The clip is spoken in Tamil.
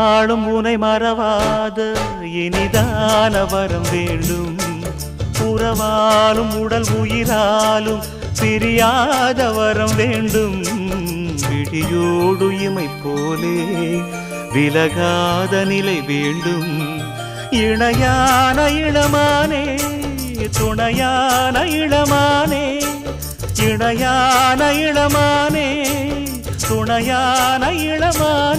நாளும் உனை மறவாத இனிதான வரம் வேண்டும். உறவாலும் உடல் உயிராலும் பிரியாத வரம் வேண்டும். விழியோடு இமை போலே விலகாத நிலை வேண்டும். இணையான இளமானே துணையான இளமானே, இணையான இளமானே துணையான இளமானே.